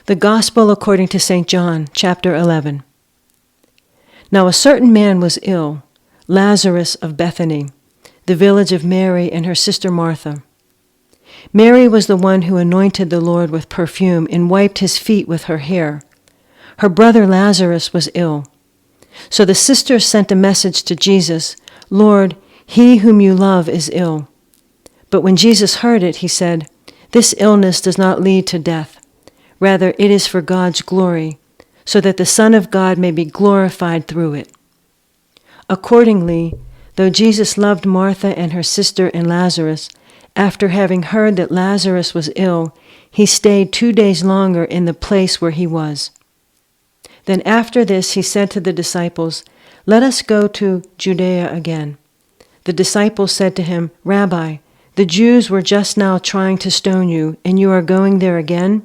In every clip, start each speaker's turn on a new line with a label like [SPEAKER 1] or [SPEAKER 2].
[SPEAKER 1] The Gospel according to St. John, chapter 11. Now a certain man was ill, Lazarus of Bethany, the village of Mary and her sister Martha. Mary was the one who anointed the Lord with perfume and wiped his feet with her hair. Her brother Lazarus was ill. So the sisters sent a message to Jesus, "Lord, he whom you love is ill." But when Jesus heard it, he said, "This illness does not lead to death. Rather, it is for God's glory, so that the Son of God may be glorified through it." Accordingly, though Jesus loved Martha and her sister and Lazarus, after having heard that Lazarus was ill, he stayed 2 days longer in the place where he was. Then after this he said to the disciples, "Let us go to Judea again." The disciples said to him, "Rabbi, the Jews were just now trying to stone you, and you are going there again?"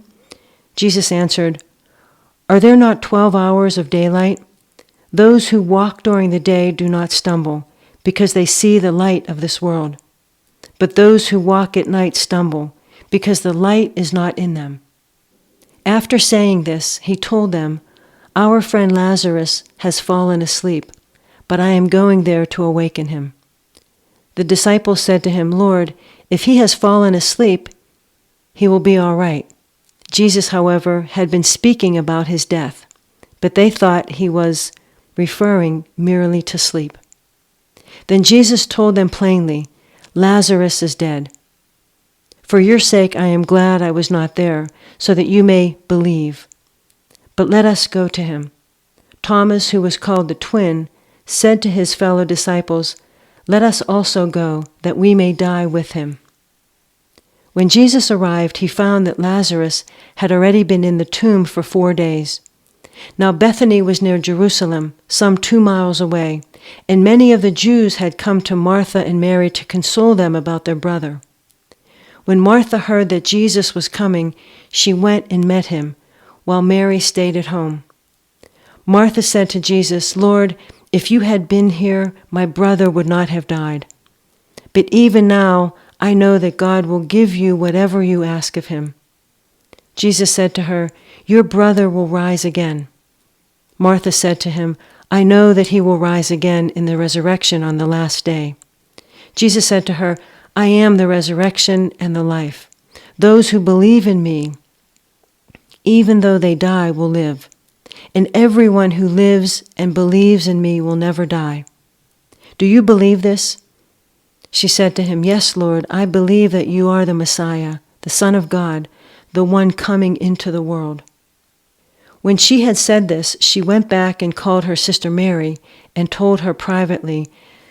[SPEAKER 1] Jesus answered, "Are there not 12 hours of daylight? Those who walk during the day do not stumble, because they see the light of this world. But those who walk at night stumble, because the light is not in them." After saying this, he told them, "Our friend Lazarus has fallen asleep, but I am going there to awaken him." The disciples said to him, "Lord, if he has fallen asleep, he will be all right." Jesus, however, had been speaking about his death, but they thought he was referring merely to sleep. Then Jesus told them plainly, "Lazarus is dead. For your sake I am glad I was not there, so that you may believe. But let us go to him." Thomas, who was called the twin, said to his fellow disciples, "Let us also go, that we may die with him." When Jesus arrived, he found that Lazarus had already been in the tomb for 4 days. Now Bethany was near Jerusalem, some 2 miles away, and many of the Jews had come to Martha and Mary to console them about their brother. When Martha heard that Jesus was coming, she went and met him, while Mary stayed at home. Martha said to Jesus, "Lord, if you had been here, my brother would not have died. But even now, I know that God will give you whatever you ask of him." Jesus said to her, "Your brother will rise again." Martha said to him, "I know that he will rise again in the resurrection on the last day." Jesus said to her, "I am the resurrection and the life. Those who believe in me, even though they die, will live. And everyone who lives and believes in me will never die. Do you believe this?" She said to him, "Yes, Lord, I believe that you are the Messiah, the Son of God, the one coming into the world." When she had said this, she went back and called her sister Mary and told her privately,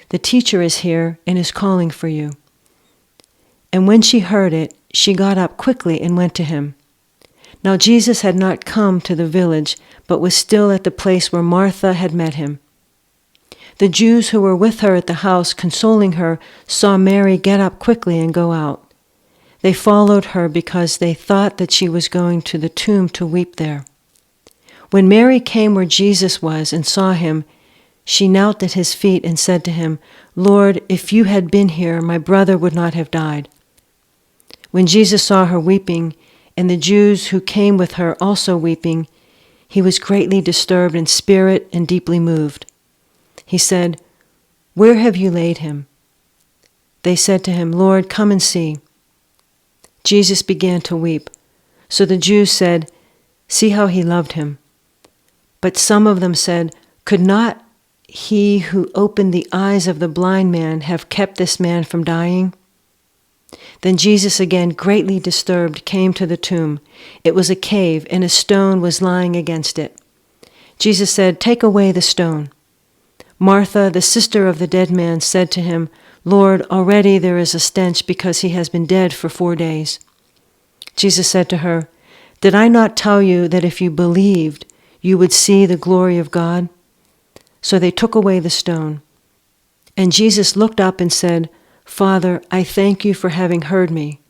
[SPEAKER 1] "The teacher is here and is calling for you." And when she heard it, she got up quickly and went to him. Now Jesus had not come to the village, but was still at the place where Martha had met him. The Jews who were with her at the house, consoling her, saw Mary get up quickly and go out. They followed her because they thought that she was going to the tomb to weep there. When Mary came where Jesus was and saw him, she knelt at his feet and said to him, "Lord, if you had been here, my brother would not have died." When Jesus saw her weeping, and the Jews who came with her also weeping, he was greatly disturbed in spirit and deeply moved. He said, "Where have you laid him?" They said to him, "Lord, come and see." Jesus began to weep. So the Jews said, "See how he loved him." But some of them said, "Could not he who opened the eyes of the blind man have kept this man from dying?" Then Jesus, again greatly disturbed, came to the tomb. It was a cave, and a stone was lying against it. Jesus said, "Take away the stone." Martha, the sister of the dead man, said to him, "Lord, already there is a stench because he has been dead for 4 days." Jesus said to her, "Did I not tell you that if you believed, you would see the glory of God?" So they took away the stone. And Jesus looked up and said, "Father, I thank you for having heard me.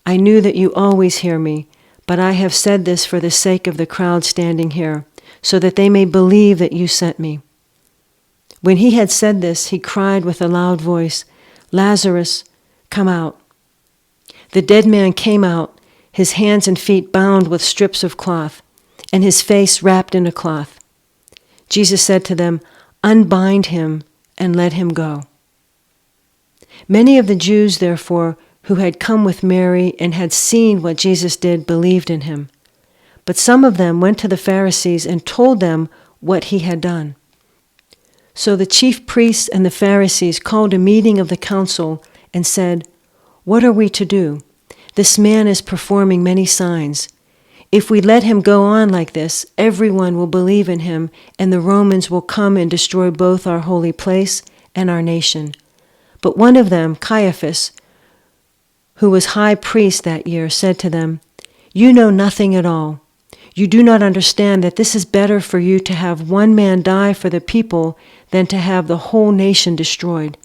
[SPEAKER 1] I knew that you always hear me, but I have said this for the sake of the crowd standing here, so that they may believe that you sent me." When he had said this, he cried with a loud voice, "Lazarus, come out." The dead man came out, his hands and feet bound with strips of cloth, and his face wrapped in a cloth. Jesus said to them, "Unbind him and let him go." Many of the Jews, therefore, who had come with Mary and had seen what Jesus did, believed in him. But some of them went to the Pharisees and told them what he had done. So the chief priests and the Pharisees called a meeting of the council and said, "What are we to do? This man is performing many signs. If we let him go on like this, everyone will believe in him, and the Romans will come and destroy both our holy place and our nation." But one of them, Caiaphas, who was high priest that year, said to them, "You know nothing at all. You do not understand that this is better for you to have one man die for the people than to have the whole nation destroyed."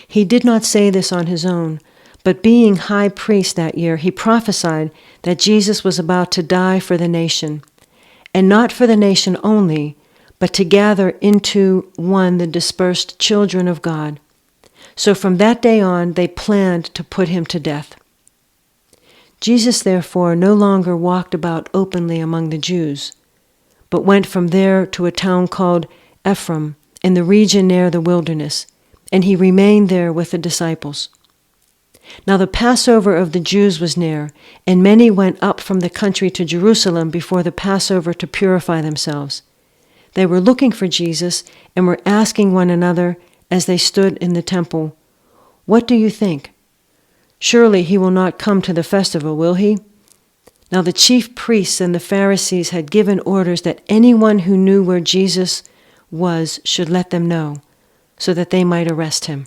[SPEAKER 1] He did not say this on his own, but being high priest that year, he prophesied that Jesus was about to die for the nation, and not for the nation only, but to gather into one the dispersed children of God. So from that day on, they planned to put him to death. Jesus, therefore, no longer walked about openly among the Jews, but went from there to a town called Ephraim, in the region near the wilderness, and he remained there with the disciples. Now the Passover of the Jews was near, and many went up from the country to Jerusalem before the Passover to purify themselves. They were looking for Jesus and were asking one another as they stood in the temple, "What do you think? Surely he will not come to the festival, will he?" Now the chief priests and the Pharisees had given orders that anyone who knew where Jesus was should let them know, so that they might arrest him.